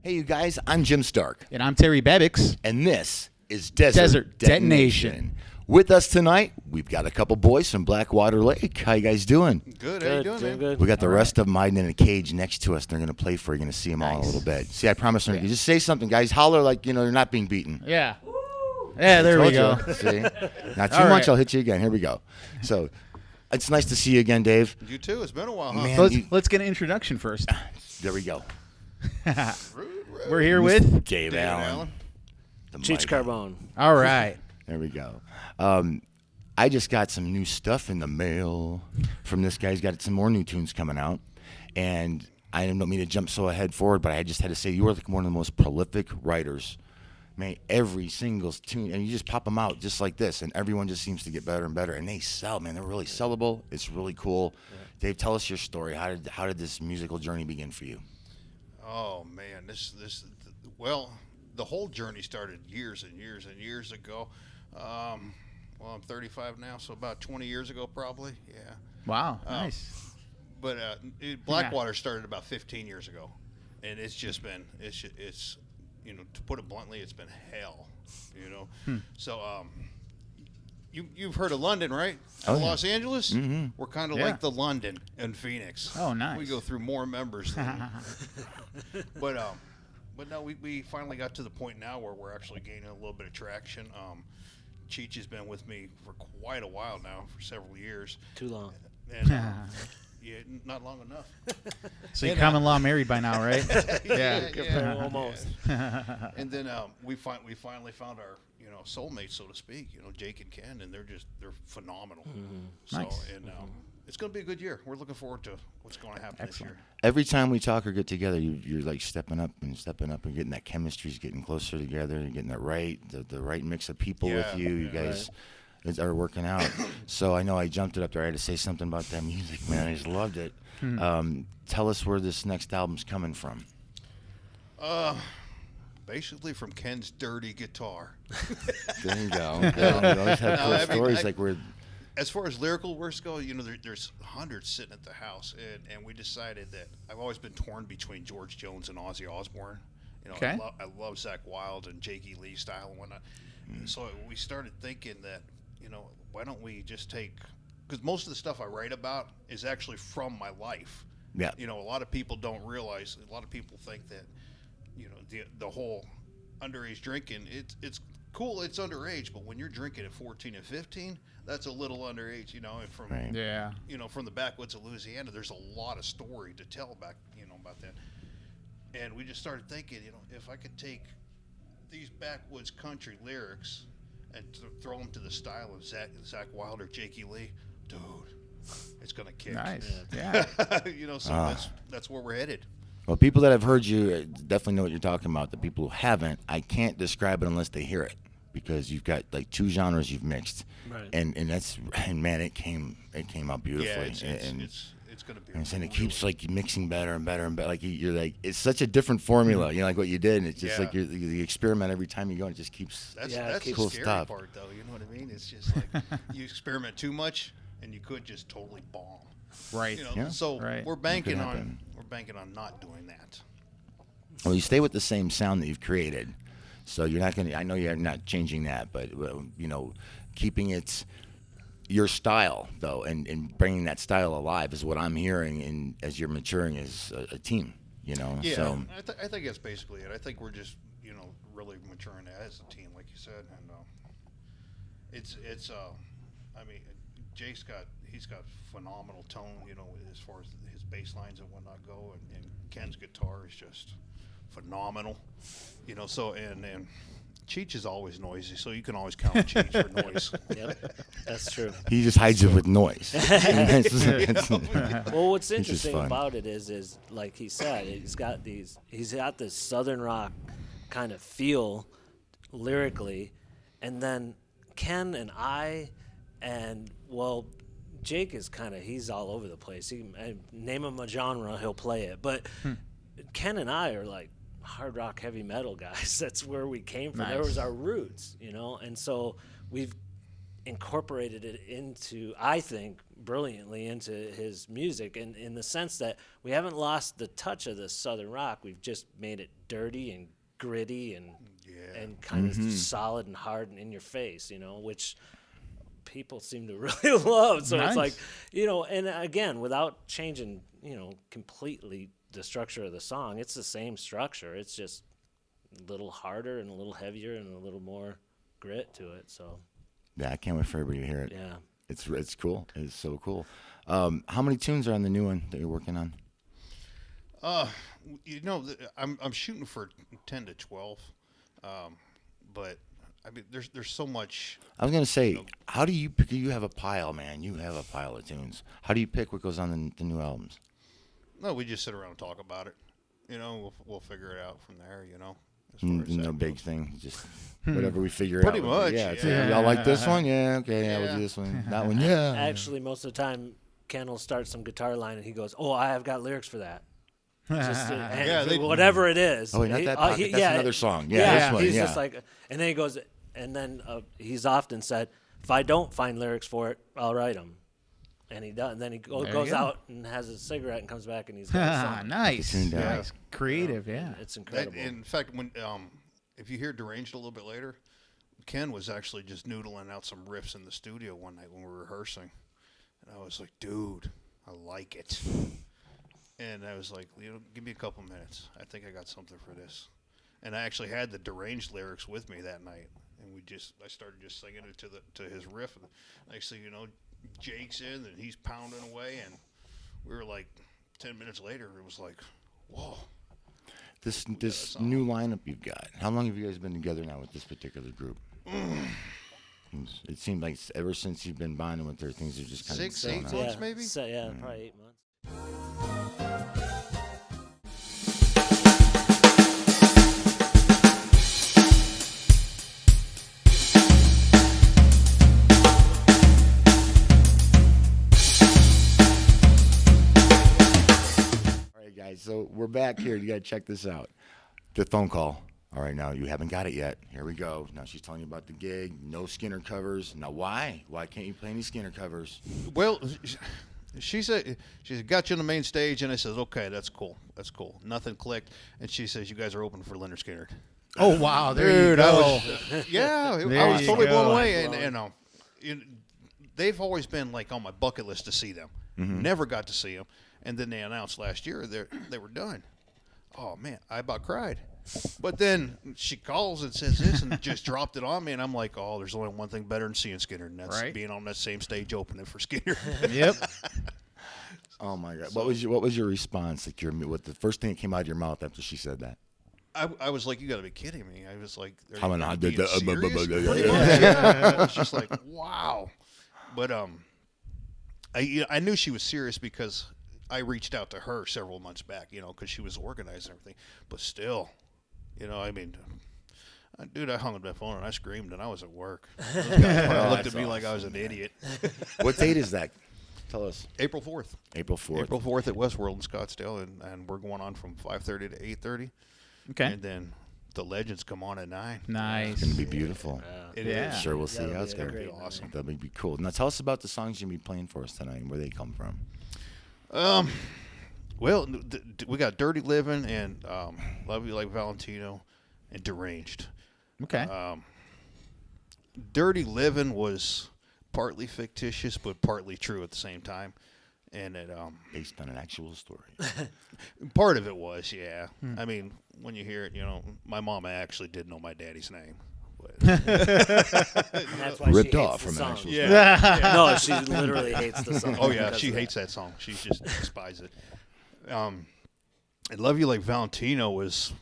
Hey, you guys, I'm Jim Stark. And I'm Terry Babicz. And this is Desert Detonation. With us tonight, we've got a couple boys from Blackwater Lake. How you guys doing? Good. How you doing, man? Good. We got the rest of them hiding in a cage next to us. They're going to play for you. You're going to see them all in a little bit. See, I promise them. You just say something, guys. Holler like, you're not being beaten. Yeah. Yeah, there we go. See? Not too All much. right. I'll hit you again. Here we go. So, it's nice to see you again, Dave. You too. It's been a while, huh? Man, Let's get an introduction first. There we go. We're here with. Dave Allen. The Cheech mighty. Carbone. All right. There we go. I just got some new stuff in the mail from this guy. He's got some more new tunes coming out. And I don't mean to jump so ahead forward, but I just had to say you are like one of the most prolific writers. Man, every single tune, and you just pop them out just like this, and everyone just seems to get better and better. And they sell, man. They're really sellable. It's really cool. Yeah. Dave, tell us your story. How did this musical journey begin for you? Oh man, well, the whole journey started years and years and years ago. Well, I'm 35 now, so about 20 years ago, probably. Yeah. Wow. Nice. But Blackwater started about 15 years ago, and it's just been it's to put it bluntly, it's been hell. So You've heard of London, right? Oh, yeah. Los Angeles? Mm-hmm. We're kind of like the London in Phoenix. Oh, nice. We go through more members than But no, we finally got to the point now where we're actually gaining a little bit of traction. Cheech has been with me for quite a while now, for several years. Too long. And yeah, not long enough. So you're common law married by now, right? Yeah. Almost. And then we finally found our soulmates, so to speak. Jake and Ken, and they're phenomenal. Mm-hmm. So Nice. and it's going to be a good year. We're looking forward to what's going to happen Excellent. this year. Every time we talk or get together, you're like stepping up and getting that chemistry's getting closer together. You're getting the right mix of people with you. You guys are working out. So I know I jumped it up there. I had to say something about that music, man. I just loved it. Tell us where this next album's coming from. Basically from Ken's dirty guitar. There you go. Yeah, we always have cool stories like we're. As far as lyrical works go, there's hundreds sitting at the house, and we decided that I've always been torn between George Jones and Ozzy Osbourne. Okay. I love Zach Wilde and Jake E. Lee style and whatnot. So we started thinking that, why don't we just take, because most of the stuff I write about is actually from my life. Yeah. A lot of people don't realize. A lot of people think that, the whole underage drinking. It's cool. It's underage, but when you're drinking at 14 and 15, that's a little underage. And from from the backwoods of Louisiana, there's a lot of story to tell about that. And we just started thinking, if I could take these backwoods country lyrics and throw them to the style of Zach Wilde or Jake E. Lee, dude, it's gonna kick. Nice. Yeah. So that's where we're headed. Well, people that have heard you definitely know what you're talking about. The people who haven't, I can't describe it unless they hear it, because you've got like two genres you've mixed, Right. and man, it came out beautifully. Yeah, it's gonna be. And it keeps like mixing better and better and better. Like you're like, it's such a different formula, like what you did, and it's just like you experiment every time you go, and it just keeps. That's cool the scary stuff. part, though. You know what I mean? It's just like you experiment too much, and you could just totally bomb. Right. So we're banking Could on happen. not doing that. Well, you stay with the same sound that you've created, so you're not gonna. I know you're not changing that, but keeping it your style though, and bringing that style alive is what I'm hearing. And as you're maturing as a team, Yeah, So I think that's basically it. I think we're just really maturing as a team, like you said, and it's I mean, Jake's got phenomenal tone, as far as his bass lines and whatnot go, and Ken's guitar is just phenomenal, So and Cheech is always noisy, so you can always count on Cheech for noise. Yep, that's true. He just hides it with noise. Well, what's It's just interesting fun. about it is like he said, he's got this southern rock kind of feel lyrically, and then Ken and Jake is he's all over the place. Name him a genre, he'll play it. But Ken and I are like hard rock, heavy metal guys. That's where we came from. There Nice. was our roots, and so we've incorporated it into, I think, brilliantly into his music, and in the sense that we haven't lost the touch of the southern rock. We've just made it dirty and gritty and kind of solid and hard and in your face, which people seem to really love. So Nice. it's like, and again, without changing, completely the structure of the song, it's the same structure. It's just a little harder and a little heavier and a little more grit to it. So Yeah, I can't wait for everybody to hear it. yeah. It's cool. It's so cool. How many tunes are on the new one that you're working on? I'm shooting for 10 to 12, but I mean, there's so much. I was gonna say, how do you pick? You have a pile, man. You have a pile of tunes. How do you pick what goes on the new albums? No, we just sit around and talk about it. We'll figure it out from there. As far as No that big goes. thing. Just whatever we figure Pretty out. much, Yeah. It's yeah. like, y'all like this one? Yeah. Okay. Yeah. We'll Yeah. do this one. That one. Yeah. Actually, most of the time, Ken will start some guitar line and he goes, "Oh, I have got lyrics for that." Just whatever it is. Oh, wait, not that pocket. That's another song. Yeah. Yeah, This one. he's Yeah. just like, and then he goes, and then he's often said, "If I don't find lyrics for it, I'll write them." And he does. And then he There you goes go. out and has a cigarette and comes back and he's got a song. Nice. tuned out. Nice. Creative, yeah. It's That, incredible. in fact, when if you hear Deranged a little bit later, Ken was actually just noodling out some riffs in the studio one night when we were rehearsing, and I was like, "Dude, I like it." And I was like, give me a couple minutes. I think I got something for this. And I actually had the Deranged lyrics with me that night, and I started just singing it to his riff. And next thing you know, Jake's in and he's pounding away, and we were like 10 minutes later, it was like, whoa. This new lineup you've got. How long have you guys been together now with this particular group? It seemed like ever since you've been bonding with her, things are just kind of 6, 8 going months. on. maybe? Probably 8 months. All right, guys. So we're back here. You got to check this out. The phone call. All right, now you haven't got it yet. Here we go. Now she's telling you about the gig. No Skinner covers. Now why? Why can't you play any Skinner covers? Well, she said, got you on the main stage, and I says, okay, that's cool. That's cool. Nothing clicked. And she says, you guys are open for Leonard Skinner. Oh, wow. There you I go. was, yeah, There I was you totally go. blown away. And they've always been like on my bucket list to see them. Never got to see them. And then they announced last year they were done. Oh, man, I about cried. But then she calls and says this and just dropped it on me, and I'm like, oh, there's only one thing better than seeing Skinner, and that's Right. being on that same stage opening for Skinner. Yep. Oh my God! What was your response? Like what the first thing that came out of your mouth after she said that? I was like, you got to be kidding me. I was like, are How you many- being the- serious? yeah, Pretty yeah. much, yeah. I was just like, wow. But I knew she was serious because I reached out to her several months back, because she was organizing everything. But still, I mean, dude, I hung up that phone and I screamed and I was at work. Those guys probably looked at me like I was an idiot. What date is that? Tell us. April 4th. April 4th. April 4th at Westworld in Scottsdale, and we're going on from 5:30 to 8:30. Okay. And then the Legends come on at 9. Nice. It's gonna be beautiful. It Yeah. is. Sure, we'll see That'll how it's be a going. great That'd be awesome. That'll be cool. Now tell us about the songs you're gonna be playing for us tonight and where they come from. Well, we got Dirty Living and Love You Like Valentino and Deranged. Okay. Dirty Living was partly fictitious but partly true at the same time. And it Based on an actual story. part of it was, yeah. I mean, when you hear it, my mom actually did know my daddy's name. but And that's why Ripped she hates off the from song. actual No, she literally hates the song. oh yeah, because she of that. hates that song. She just despises it. And Love You Like Valentino was,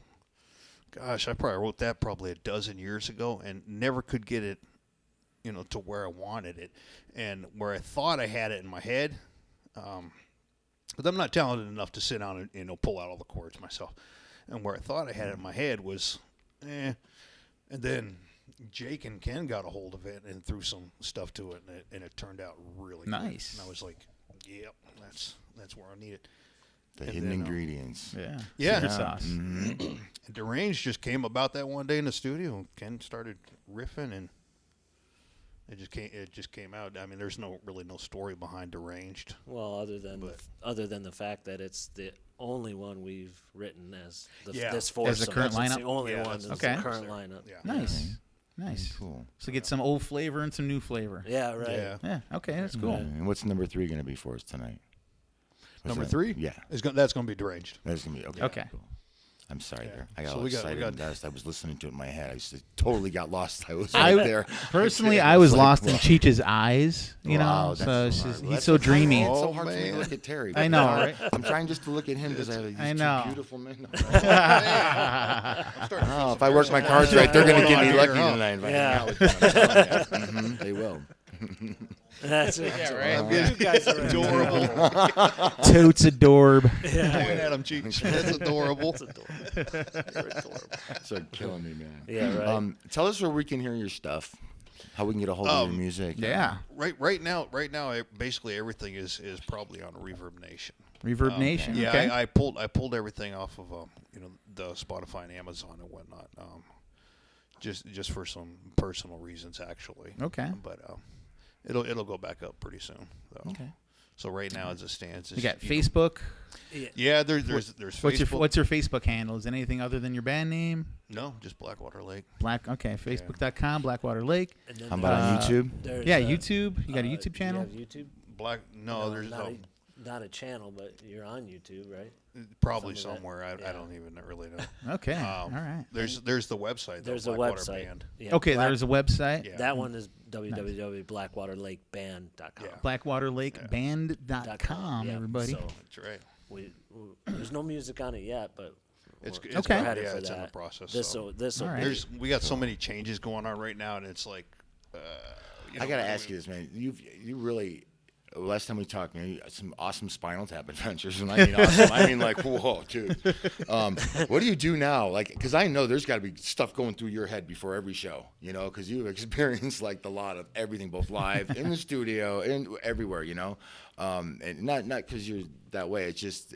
gosh, I probably wrote that probably a dozen years ago and never could get it, to where I wanted it, and where I thought I had it in my head. But I'm not talented enough to sit down and pull out all the chords myself. And where I thought I had it in my head was, And then Jake and Ken got a hold of it and threw some stuff to it, and it turned out really Nice. good. And I was like, yep, that's where I need it. The And hidden then, ingredients. Yeah. Yeah. Secret sauce. And Deranged just came about that one day in the studio. Ken started riffing, and it just came out. I mean, there's really no story behind Deranged. Well, other than the fact that it's the only one we've written as this foursome. As the current It's lineup? the only Yeah, one that's that's okay. the current lineup. Yeah. Nice. Nice. Cool. So get some old flavor and some new flavor. Yeah, right. Yeah. Yeah. Okay, that's cool. And what's number 3 going to be for us tonight? What's Number that? 3? Yeah. That's going to be Deranged. That's going to be okay. Okay. Cool. I'm sorry Yeah. there. I got So all we got- excited. we got- and I was listening to it in my head. I just totally got lost. I was I right there. personally, It's I was like, lost in wow. Cheech's eyes. You Wow, know, that's so it's hard. just, Well, he's that's so what's hard. dreamy. It's so Oh, hard for me to man. look at Terry. I know, But right? I'm trying just to look at him because I have these I know. two beautiful men. I'm starting to feel Oh, some if I work my embarrassment. cards right, they're going to get me Here, lucky huh? tonight. If I Yeah. hang out with them. I'm telling you. They will. That's it. right. You guys are Adorable. Totes adorb. Point at him, Cheech. That's adorable. So killing me, man. Yeah, right. Tell us where we can hear your stuff. How we can get a hold of your music. Yeah. Right now, basically everything is probably on Reverb Nation. Reverb Nation. Yeah, Okay. I pulled everything off of the Spotify and Amazon and whatnot. Just for some personal reasons, actually. Okay. But it'll go back up pretty soon. So. Okay. So right now, as it stands, You got Facebook. Yeah, there's Facebook. What's your Facebook handle? Is it anything other than your band name? No, just Blackwater Lake. Facebook.com, Blackwater Lake. And then How about on Uh, YouTube? there's, Yeah, YouTube. You got a YouTube channel? You have YouTube? No, there's not a channel, but you're on YouTube, right? probably some of that. somewhere. I Yeah. don't even really know. Okay. All right. There's the website. There's though, a Blackwater website. Band. Yeah, Okay, there's a website. Yeah. That one is www.blackwaterlakeband.com. Yeah. BlackwaterLakeBand.com, Yeah, everybody. So That's right. there's no music on it yet, but It's we're it's Okay. yeah, headed for it's that. in the process. This so. will All right. We got so many changes going on right now, and it's like. I got to ask you this, man. You really. Last time we talked, man, you had some awesome Spinal Tap adventures, and I mean awesome. I mean like, whoa, dude. What do you do now? Like, because I know there's got to be stuff going through your head before every show, because you've experienced like a lot of everything, both live in the studio and everywhere, and not because you're that way. It just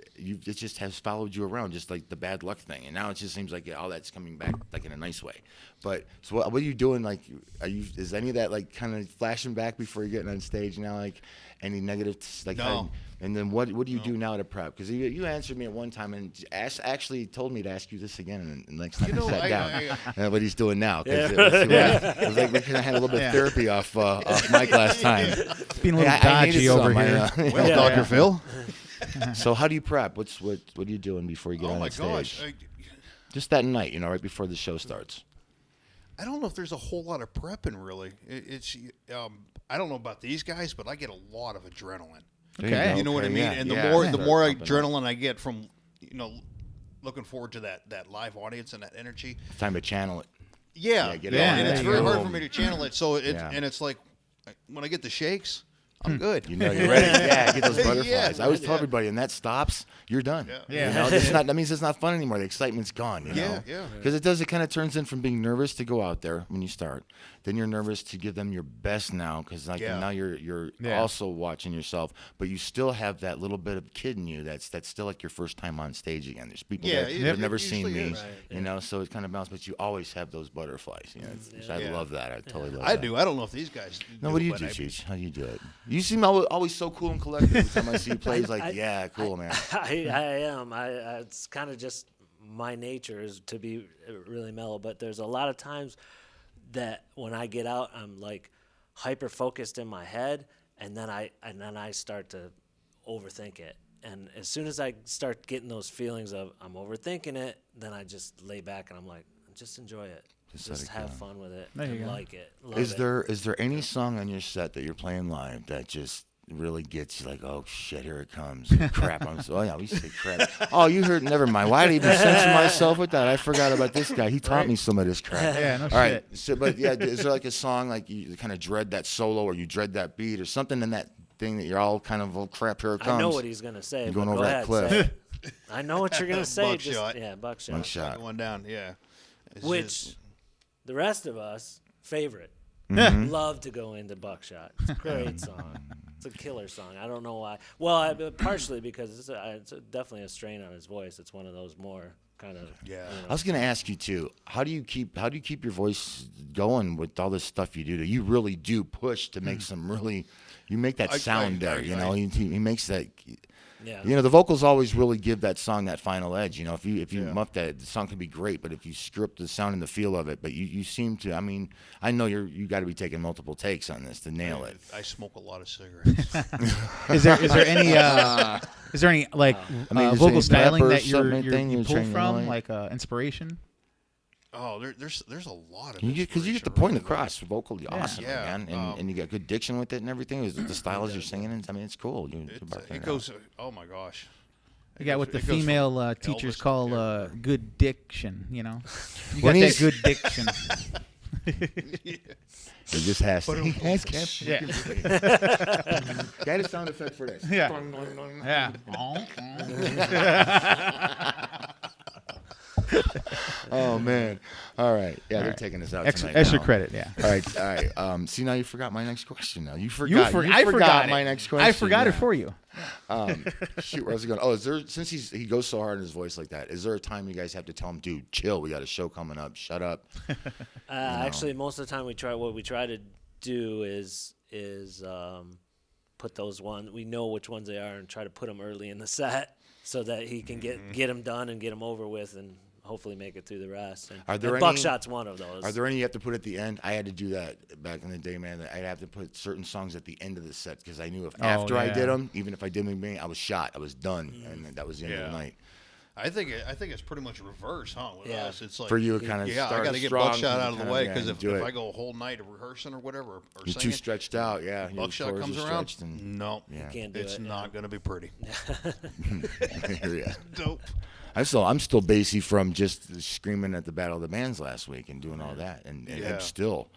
has followed you around, just like the bad luck thing, and now it just seems like all that's coming back like in a nice way. But so what are you doing? Like, is any of that like kind of flashing back before you're getting on stage now? Like. Any negative, like, No. and then what do you do now to prep? Because you answered me at one time and actually told me to ask you this again and next time I sat down. What he's doing now. Because like we kind of had a little bit of therapy off Mike last time. Being a little I dodgy needed over some. here. Well, Yeah. Dr. Phil. So how do you prep? What are you doing before you get Oh on my that stage? gosh. Just that night, right before the show starts. I don't know if there's a whole lot of prepping really. I don't know about these guys, but I get a lot of adrenaline. There Okay. You know what I mean? yeah, And yeah. the Start more pumping up. adrenaline I get from looking forward to that live audience and that energy. It's time to channel it. Yeah, get it on. and There it's you very go. hard for me to channel it. So Yeah. and it's like when I get the shakes, I'm good. You're ready. Yeah, get those Yeah. butterflies. I always tell everybody, and that stops, you're done. Yeah. That means it's not fun anymore. The excitement's gone. Yeah, yeah. Because it kind of turns in from being nervous to go out there when you start. Then you're nervous to give them your best now, because Yeah. now you're Yeah. also watching yourself, but you still have that little bit of kid in you that's still like your first time on stage again. There's people Yeah, that it- have it never seen usually me, is. So it kind of bounces, but you always have those butterflies. I Yeah. love that. I totally love I that. do. I don't know if these guys. No, what do you but do, I- Cheech? How do you do it? You seem always so cool and collected. Every time I see you play, it's like, yeah, cool, man. I am. It's kind of just my nature is to be really mellow. But there's a lot of times that when I get out, I'm like hyper focused in my head, and then I start to overthink it. And as soon as I start getting those feelings of I'm overthinking it, then I just lay back and I'm like, just enjoy it. Just have fun with it. There you and go. like it. Love Is it. there any song on your set that you're playing live that just really gets you like, oh shit, here it comes? Crap, oh yeah, we say crap. Oh, you heard? Never mind. Why did I even censor myself with that? I forgot about this guy. He taught me some of this crap. Yeah, no All shit. right. So, but yeah, is there like a song like you kind of dread that solo or you dread that beat or something in that thing that you're all kind of, oh crap, here it comes? I know what he's gonna say. You're but going go over that ahead, cliff. say it. I know what you're gonna say. Buckshot. Buckshot. Buckshot. Second one down, yeah. It's Which just- the rest of us favorite. Mm-hmm. Love to go into Buckshot. It's a great song. It's a killer song. I don't know why. Well, partially because it's definitely a strain on his voice. It's one of those more kind of. Yeah. I was going to ask you too. How do you keep your voice going with all this stuff you do? You really do push to make some really. You make that sound there. He makes that. Yeah. You know, the vocals always really give that song that final edge. You know, if you Yeah. muff that, the song can be great, but if you screw up the sound and the feel of it, but you seem to. I mean, I know you got to be taking multiple takes on this to nail it. I smoke a lot of cigarettes. Is there any like I mean, is there vocal any styling pepper or that something, you you're pull trying to from, like? like inspiration? Oh, there's a lot of Because you get the inspiration, point really. across vocally awesome, Yeah. man, and you got good diction with it and everything. Is the styles you're singing in? I mean, it's cool. It goes. Oh my gosh. You got what the It goes from female teachers Elvis call to- good diction. You know, you When got that he's- good diction. It just has to. He has kept. Yeah. Got a sound effect for this. Yeah. Yeah. Oh man. All right. Yeah, they're right. taking us out Extra, tonight. extra now. credit. Yeah. All right. All right. See, now you forgot my next question. Now you I forgot. forgot my it. next question. I forgot it yeah. for you. Shoot, where was I going? Oh, is there? Since he goes so hard in his voice like that, is there a time you guys have to tell him, dude, chill? We got a show coming up. Shut up. Actually, most of the time what we try to do is put those ones. We know which ones they are and try to put them early in the set so that he can get them done and get them over with and hopefully make it through the rest. And, Are there and any- Buckshot's one of those. Are there any you have to put at the end? I had to do that back in the day, man. I'd have to put certain songs at the end of the set because I knew if after I yeah. did them, even if I did them, I was shot. I was done, and that was the end of Yeah. the night. I think it's pretty much reverse, huh? With Yeah. us, it's like For you, it kind of yeah, I starts got to get strong, Buckshot out of the kinda, way yeah, because and if do it. I go a whole night of rehearsing or whatever or You're singing, too stretched out, yeah. Your Buckshot chords comes are around. stretched and- No, Yeah. Can't do it's it. not going to be pretty. yeah. Dope. I'm still bassy from just screaming at the Battle of the Bands last week and doing all that, and Yeah. I'm still.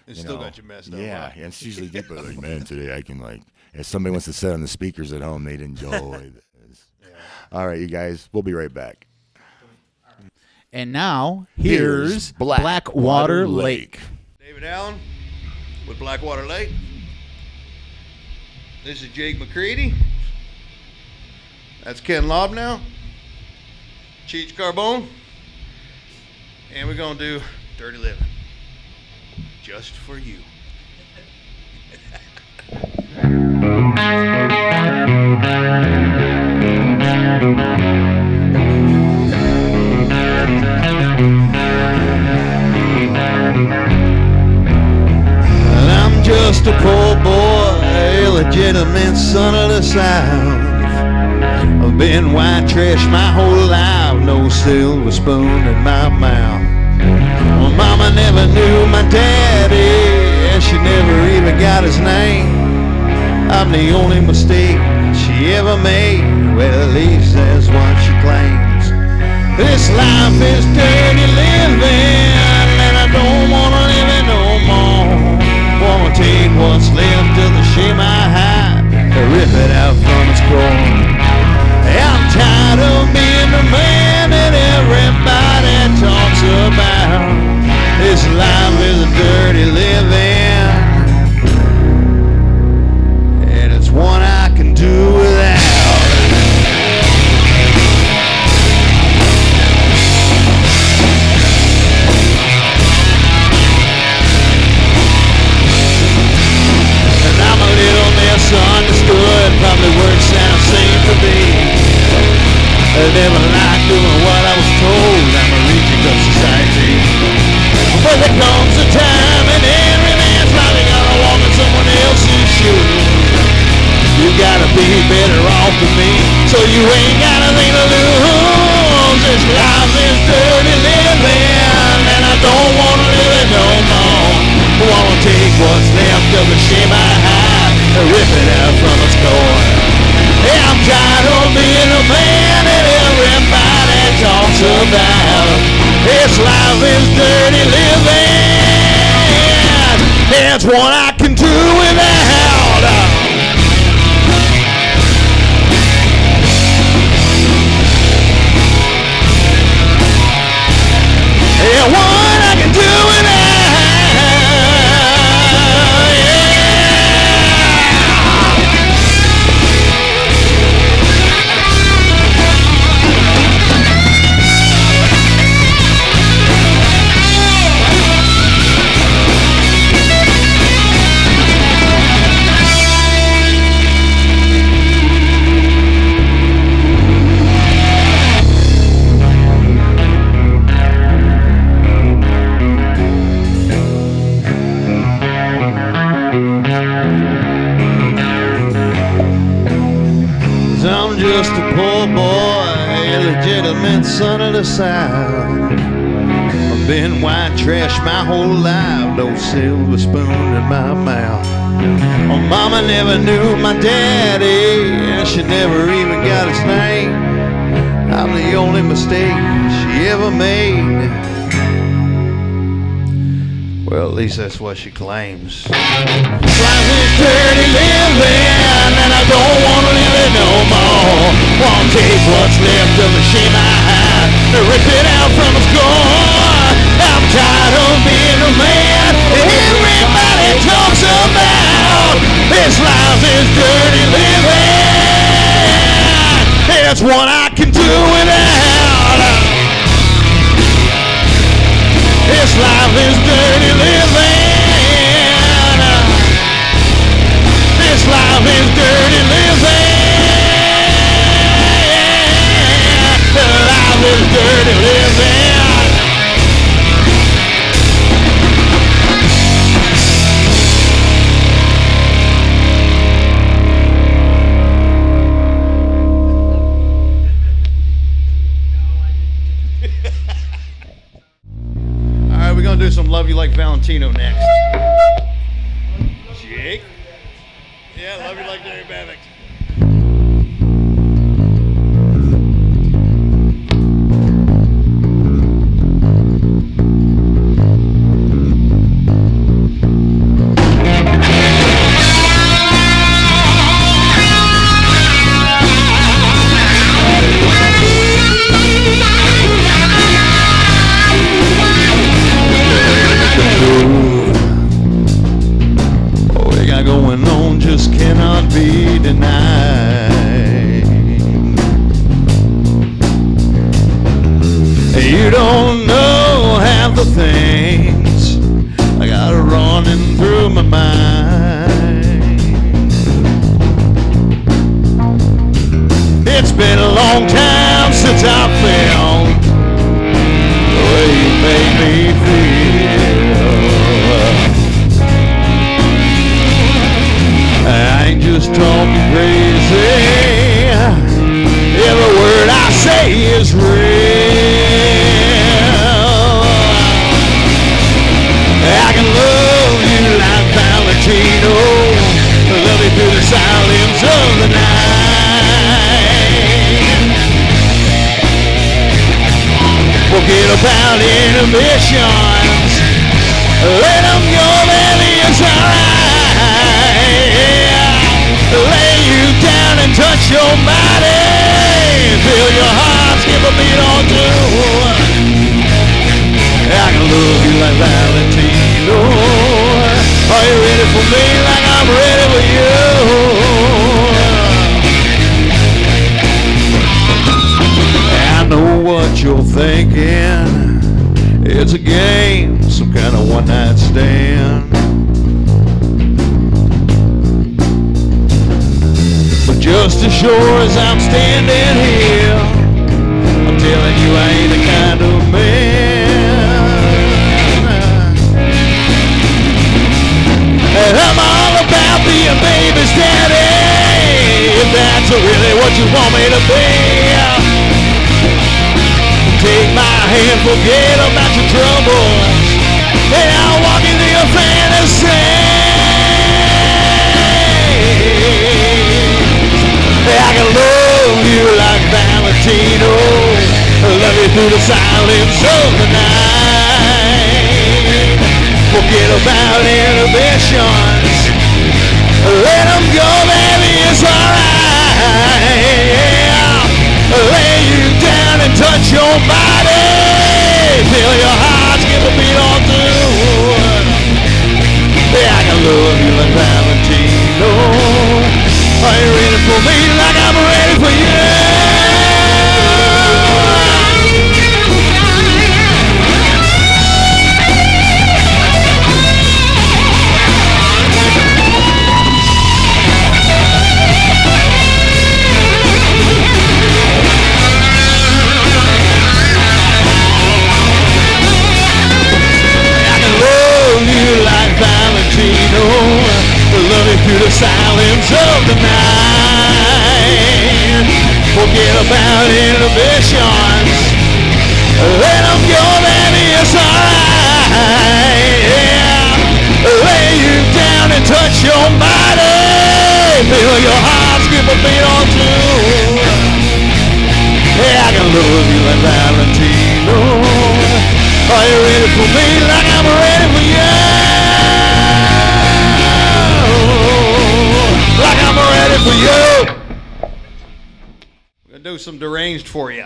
It's you still know, got you messed up. Yeah, huh? and it's usually deeper. Like, man, today I can if somebody wants to sit on the speakers at home, they'd enjoy this. All right, you guys, we'll be right back. And now here's Blackwater Lake. David Allen with Blackwater Lake. This is Jake McCready. That's Ken Lobnow. Cheech Carbone. And we're going to do Dirty Living. Just for you. Well, I'm just a poor boy, illegitimate son of the South. I've been white trash my whole life, no silver spoon in my mouth. Well, mama never knew my daddy, and she never even got his name. I'm the only mistake she ever made, well at least that's what she claims. This life is dirty living, and I don't wanna live it no more. Wanna take what's left of the shame I hide and rip it out from its core. I'm tired of being the man that everybody talks about. This life is a dirty living, and it's one I can do without. And I'm a little misunderstood, probably worse than I seem to be. I never liked doing what I was told, I'm a reject of society. But there comes a time and every man's probably gonna walk in someone else's shoes. You gotta be better off than me, so you ain't got nothing to lose. This life is dirty living, and I don't wanna what's left of the shame I had, rip it out from its core. Hey, I'm tired of being a man that everybody talks about. This life is dirty living. It's what I can do without. Yeah, what I can do without. I'm just a poor boy, a legitimate son of the South. I've been white trash my whole life, no silver spoon in my mouth. My mama never knew my daddy, and she never even got his name. I'm the only mistake she ever made. Well, at least that's what she claims. Life is dirty living, and I don't want to live it no more. Won't take what's left of the shame I had, rip it out from its core. I'm tired of being a man everybody talks about. This life is dirty living. It's what I can do without. This life is dirty living. This life is dirty living. Life is dirty living. We're gonna do some Love You Like Valentino next. Jake? Yeah, Love You Like Jerry Babicz. Going on just cannot be denied. You don't know half the things I got running through my mind. It's been a long time since I felt the way you made me feel. I ain't just talking crazy. Every word I say is real. I can love you like Valentino, love you through the silence of the night. Forget about inhibitions, let them go, baby, it's alright. Lay you down and touch your body, feel your heart skip a beat or two. I can love you like Valentino. Are you ready for me like I'm ready for you? I know what you're thinking. It's a game, some kind of one-night stand. Just as sure as I'm standing here, I'm telling you I ain't the kind of man. And I'm all about being baby's daddy, if that's really what you want me to be. Take my hand, forget about your troubles, and I'll walk into your fantasy. it through the silence of the night. Forget about inhibitions. Let them go, baby, it's alright. Yeah. Lay you down and touch your body. Feel your heart skip a beat or two. Yeah, I can love you like Valentino. Are you ready for me like I'm ready for you? Love you through the silence of the night. Forget about inhibitions. Let them go, baby, it's alright. Yeah. Lay you down and touch your body. Feel your heart skip a beat or two. Yeah, I can love you like Valentino. Are you ready for me like I'm ready for you? Like I'm ready for you. I'm gonna do some deranged for you.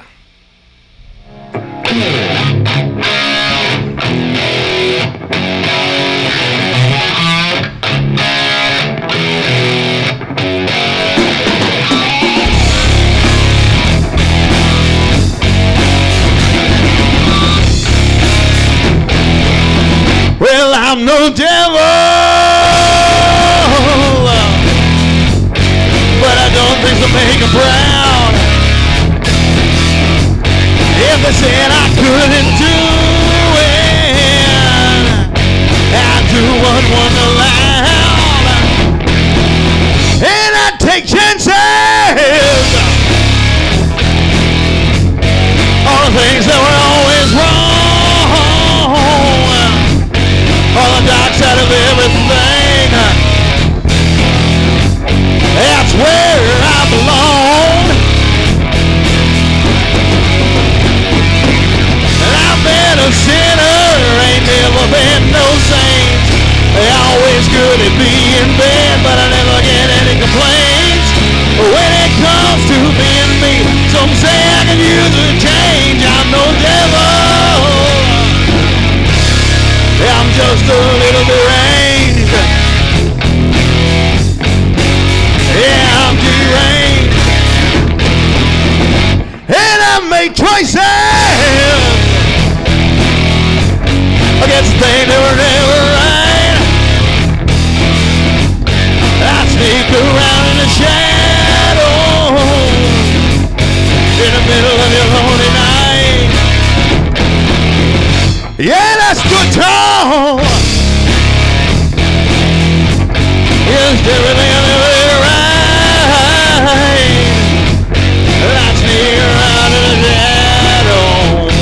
Well, I'm no devil. Things to make them proud. If they said I couldn't do it, I'd do what one allowed. And I'd take chances on the things that were always wrong, on the dark side of everything. That's where I belong. And I've been a sinner, ain't never been no saint. Always good at being bad, but I never get any complaints. When it comes to being me, some say I can use a change. I'm no devil. I'm just a little deranged. Yeah, I'm deranged. And I make choices against things that were never right. I sneak around in the shadows in the middle of your lonely night. Yeah, that's good talk. Yes, everything I never did right. I sneak around in the shadows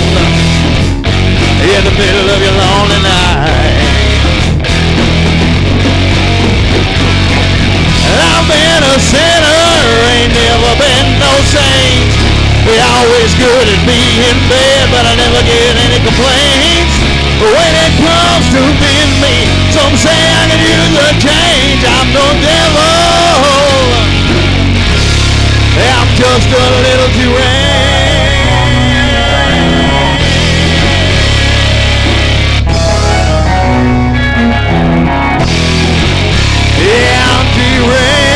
in the middle of your lonely night. I've been a sinner, ain't never been no saint. We're always good at being bad, but I never get any complaints. When it comes to being me, some say I can use a change. I'm no devil. I'm just a little deranged. Yeah, I'm deranged.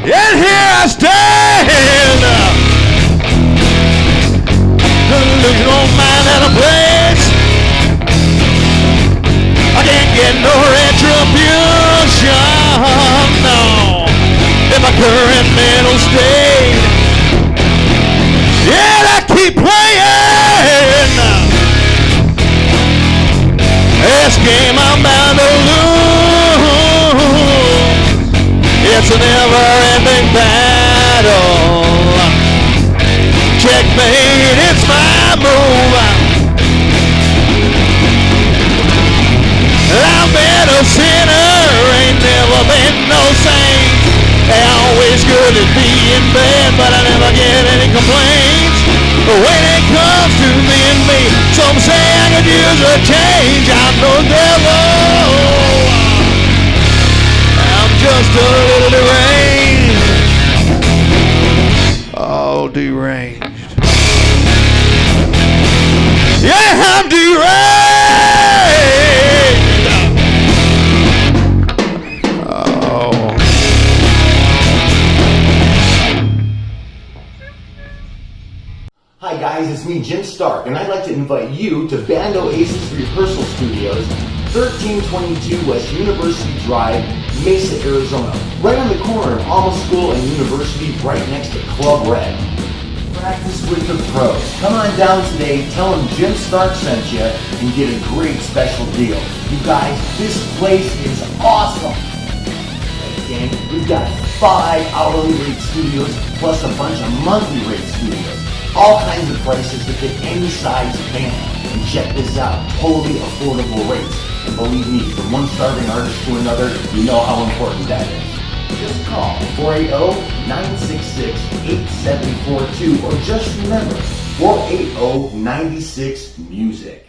And here I stand, looking on mine at a place. I can't get no retribution, no, in my current mental state. Yeah, I keep playing complaints. But when it comes to me and me, some say I could use a change. I'm no devil. I'm just a little deranged. Oh, deranged. Yeah, I'm deranged. Oh. Hi guys, it's me, Jim Stark, and I'd like to invite you to Band Oasis Rehearsal Studios, 1322 West University Drive, Mesa, Arizona. Right on the corner of Alma School and University, right next to Club Red. Practice with the pros. Come on down today, tell them Jim Stark sent you, and get a great special deal. You guys, this place is awesome. Gang, we've got 5 hourly rate studios, plus a bunch of monthly rate studios. All kinds of prices to fit any size band. And check this out, totally affordable rates. And believe me, from one starving artist to another, you know how important that is. Just call 480-966-8742 or just remember 480-96-MUSIC.